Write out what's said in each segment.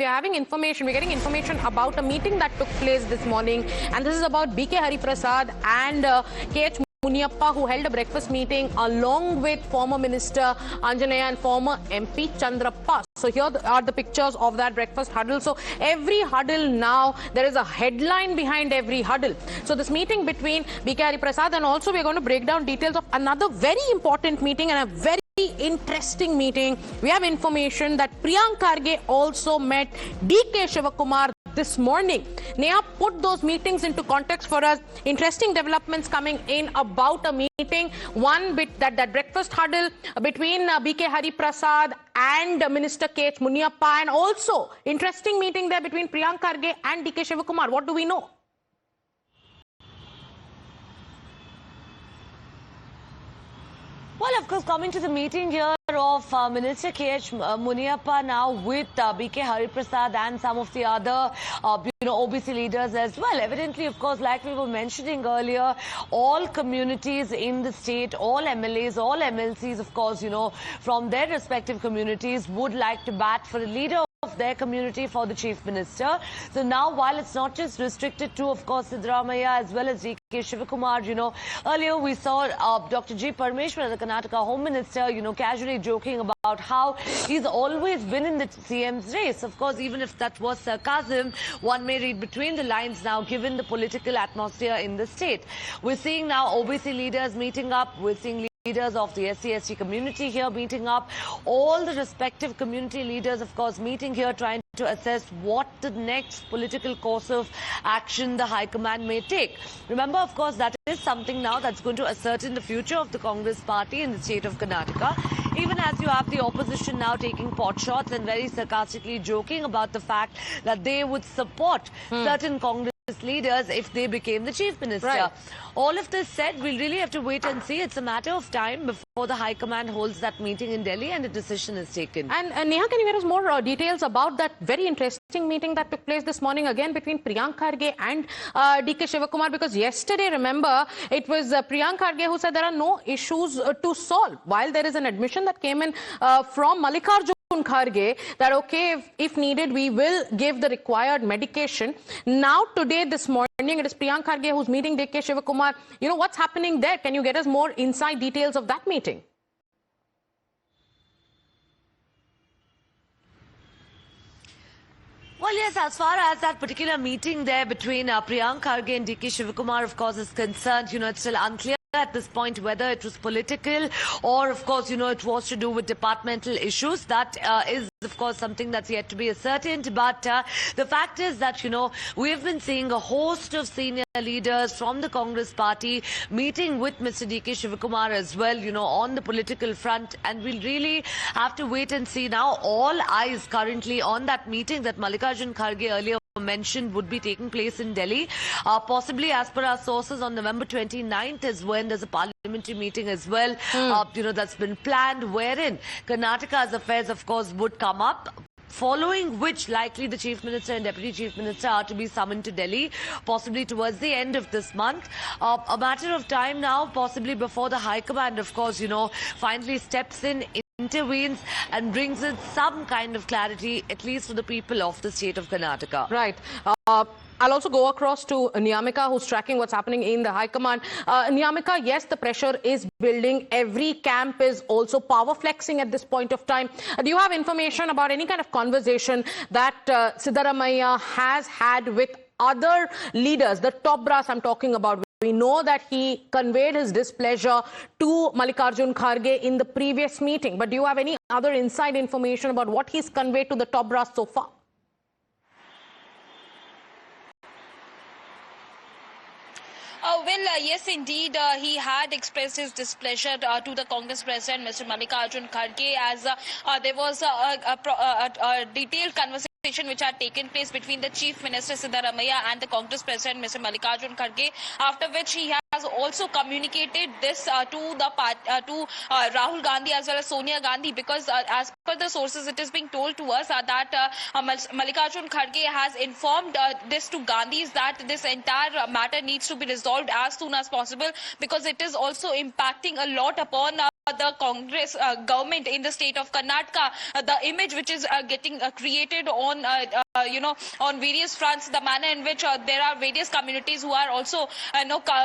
we're having information, we're getting information about a meeting that took place this morning, and this is about B.K. Hariprasad and K.H. Muniyappa, who held a breakfast meeting along with former Minister Anjaneya and former MP Chandrappa. So here are the pictures of that breakfast huddle. So every huddle now, there is a headline behind every huddle. So this meeting between B.K. Hariprasad, and also we're going to break down details of another very important meeting and a very interesting meeting. We have information that Priyank Kharge also met D.K. Shivakumar this morning. Neha, put those meetings into context for us. Interesting developments coming in about a meeting. One bit that breakfast huddle between B.K. Hariprasad and Minister K.H. Muniyappa, and also interesting meeting there between Priyank Kharge and D.K. Shivakumar. What do we know? Well, of course, coming to the meeting here of Minister K.H. Muniyappa now with B.K. Hariprasad and some of the other, OBC leaders as well. Evidently, of course, like we were mentioning earlier, all communities in the state, all MLAs, all MLCs, of course, from their respective communities would like to bat for a leader of their community for the Chief Minister. So now, while it's not just restricted to, of course, Siddaramaiah as well as D.K. Shivakumar, earlier we saw Dr. G. Parmeshwar, the Karnataka Home Minister, casually joking about how he's always been in the CM's race. Of course, even if that was sarcasm, one may read between the lines now, given the political atmosphere in the state. We're seeing now OBC leaders meeting up. We're seeing leaders of the SC/ST community here meeting up. All the respective community leaders, of course, meeting here, trying to assess what the next political course of action the High Command may take. Remember, of course, that is something now that's going to ascertain the future of the Congress party in the state of Karnataka. Even as you have the opposition now taking pot shots and very sarcastically joking about the fact that they would support certain Congress leaders if they became the Chief Minister. Right. All of this said, we'll really have to wait and see. It's a matter of time before the High Command holds that meeting in Delhi and a decision is taken. And Neha, can you give us more details about that very interesting meeting that took place this morning again between Priyank Kharge and D.K. Shivakumar? Because yesterday, remember, it was Priyank Kharge who said there are no issues to solve, while there is an admission that came in from Mallikarjun Kharge that, okay, if needed, we will give the required medication. Now, today, this morning, it is Priyank Kharge who's meeting D.K. Shivakumar. What's happening there? Can you get us more inside details of that meeting? Well, yes, as far as that particular meeting there between Priyank Kharge and D.K. Shivakumar, of course, is concerned, it's still unclear at this point whether it was political or, of course, it was to do with departmental issues. That is, of course, something that's yet to be ascertained. But the fact is that, we've been seeing a host of senior leaders from the Congress party meeting with Mr. D.K. Shivakumar as well, on the political front. And we'll really have to wait and see now. All eyes currently on that meeting that Mallikarjun Kharge earlier mentioned would be taking place in Delhi. Possibly, as per our sources, on November 29th is when there's a parliamentary meeting as well, that's been planned, wherein Karnataka's affairs, of course, would come up. Following which, likely the Chief Minister and Deputy Chief Minister are to be summoned to Delhi, possibly towards the end of this month. A matter of time now, possibly before the High Command, of course, finally steps in, intervenes and brings in some kind of clarity, at least for the people of the state of Karnataka. Right. I'll also go across to Niyamika, who's tracking what's happening in the High Command. Niyamika, yes, the pressure is building. Every camp is also power flexing at this point of time. Do you have information about any kind of conversation that Siddaramaiah has had with other leaders, the top brass I'm talking about? We know that he conveyed his displeasure to Mallikarjun Kharge in the previous meeting. But do you have any other inside information about what he's conveyed to the top brass so far? Yes, indeed, he had expressed his displeasure to the Congress president, Mr. Mallikarjun Kharge, as there was a detailed conversation which had taken place between the Chief Minister Siddaramaiah and the Congress President Mr. Mallikarjun Kharge, after which he has also communicated this to Rahul Gandhi as well as Sonia Gandhi, because as per the sources it is being told to us that Mallikarjun Kharge has informed this to Gandhis that this entire matter needs to be resolved as soon as possible, because it is also impacting a lot upon the Congress government in the state of Karnataka, the image which is getting created on on various fronts, the manner in which there are various communities who are also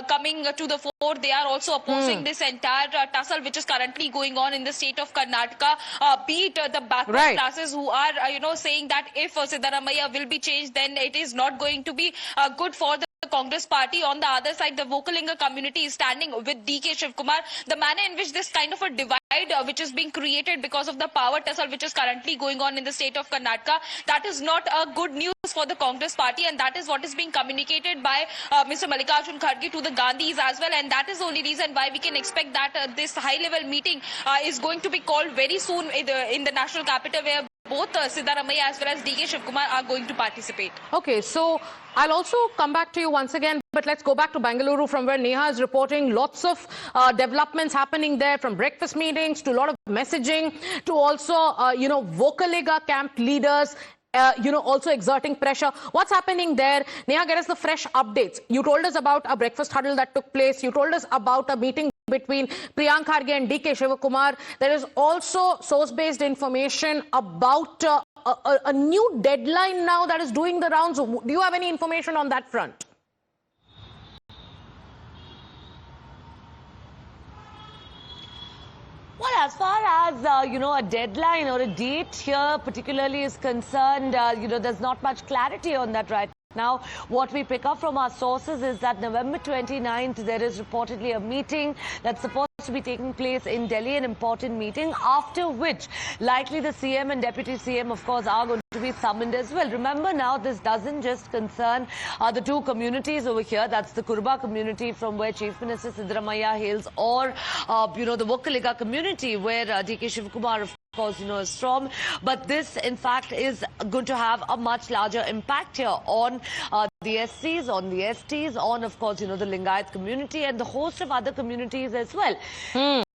coming to the fore. They are also opposing this entire tussle which is currently going on in the state of Karnataka. Be it the backward classes who are saying that if Siddaramaiah will be changed, then it is not going to be good for the Congress party. On the other side, the Vokalinga community is standing with DK Shivakumar. The manner in which this kind of a divide which is being created because of the power tussle which is currently going on in the state of Karnataka, that is not a good news for the Congress party, and that is what is being communicated by Mr. Mallikarjun Kharge to the Gandhis as well, and that is the only reason why we can expect that this high-level meeting is going to be called very soon in the national capital, where both Siddaramaiah as well as DK Shivakumar are going to participate. Okay, so I'll also come back to you once again, but let's go back to Bengaluru, from where Neha is reporting lots of developments happening there, from breakfast meetings to a lot of messaging to also, Vokalinga camp leaders also exerting pressure. What's happening there? Neha, get us the fresh updates. You told us about a breakfast huddle that took place. You told us about a meeting between Priyank Kharge and DK Shivakumar. There is also source-based information about a new deadline now that is doing the rounds. Do you have any information on that front? Well, as far as, a deadline or a date here particularly is concerned, there's not much clarity on that right now. What we pick up from our sources is that November 29th, there is reportedly a meeting that's supposed to be taking place in Delhi, an important meeting, after which likely the CM and Deputy CM, of course, are going to be summoned as well. Remember now, this doesn't just concern the two communities over here. That's the Kurba community from where Chief Minister Siddaramaiah hails, or, the Vokalinga community where DK Shivakumar, of course, is from. But this, in fact, is going to have a much larger impact here on the SCs, on the STs, on, of course, the Lingayat community and the host of other communities as well.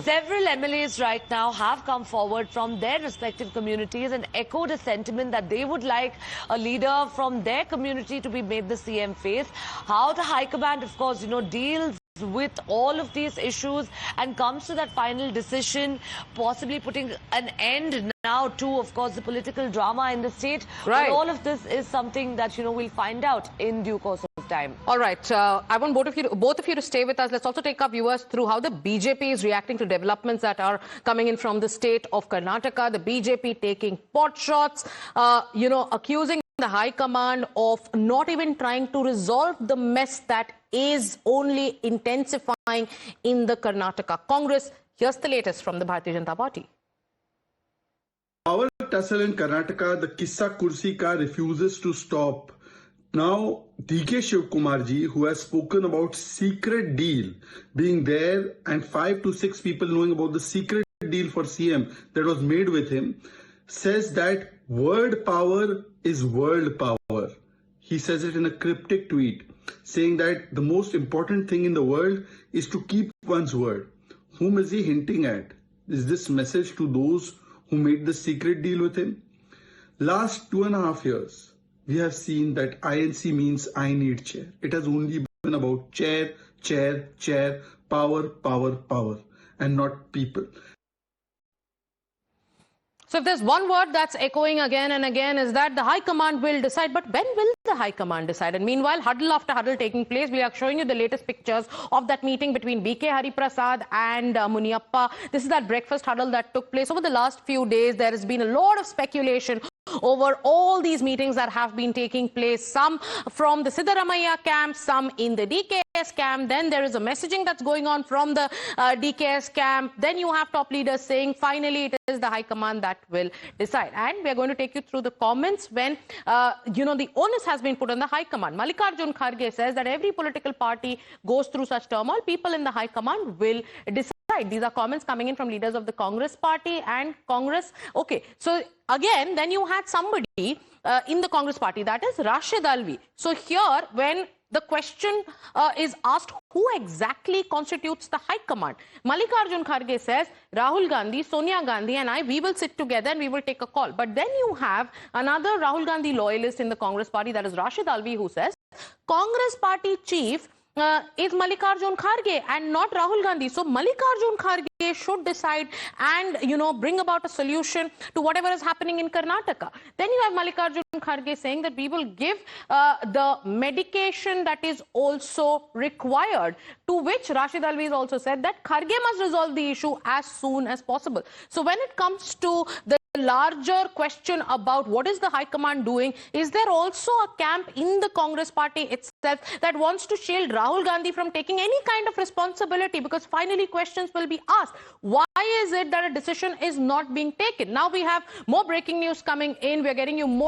Several MLAs right now have come forward from their respective communities and echoed a sentiment that they would like a leader from their community to be made the CM face. How the High Command, of course, deals with all of these issues and comes to that final decision, possibly putting an end now to, of course, the political drama in the state. Right. But all of this is something that, we'll find out in due course of time. All right. I want both of you to stay with us. Let's also take our viewers through how the BJP is reacting to developments that are coming in from the state of Karnataka. The BJP taking pot shots, accusing the High Command of not even trying to resolve the mess that is only intensifying in the Karnataka Congress. Here's the latest from the Bharatiya Janata Party. Power tussle in Karnataka, the Kissa Kursi ka refuses to stop. Now, DK Shivakumar ji, who has spoken about secret deal being there and 5 to 6 people knowing about the secret deal for CM that was made with him, says that word power is world power. He says it in a cryptic tweet, saying that the most important thing in the world is to keep one's word. Whom is he hinting at? Is this message to those who made the secret deal with him? Last 2.5 years, we have seen that INC means I need chair. It has only been about chair, chair, chair, power, power, power, and not people. So if there's one word that's echoing again and again, is that the High Command will decide. But when will the High Command decide? And meanwhile, huddle after huddle taking place. We are showing you the latest pictures of that meeting between BK Hariprasad and Muniyappa. This is that breakfast huddle that took place over the last few days. There has been a lot of speculation over all these meetings that have been taking place, some from the Siddaramaiah camp, some in the DKS camp. Then there is a messaging that's going on from the DKS camp. Then you have top leaders saying finally it is the High Command that will decide. And we are going to take you through the comments when, the onus has been put on the High Command. Mallikarjun Kharge says that every political party goes through such turmoil. People in the High Command will decide. These are comments coming in from leaders of the Congress party and Congress. Okay, so again, then you had somebody in the Congress party, that is Rashid Alvi. So here, when the question is asked, who exactly constitutes the High Command? Mallikarjun Kharge says, Rahul Gandhi, Sonia Gandhi and I, we will sit together and we will take a call. But then you have another Rahul Gandhi loyalist in the Congress party, that is Rashid Alvi, who says, Congress party chief is Mallikarjun Kharge and not Rahul Gandhi. So Mallikarjun Kharge should decide and, bring about a solution to whatever is happening in Karnataka. Then you have Mallikarjun Kharge saying that we will give the medication that is also required, to which Rashid Alvi has also said that Kharge must resolve the issue as soon as possible. So when it comes to the larger question about what is the High Command doing, is there also a camp in the Congress party itself that wants to shield Rahul Gandhi from taking any kind of responsibility? Because finally questions will be asked. Why is it that a decision is not being taken? Now we have more breaking news coming in. We're getting you more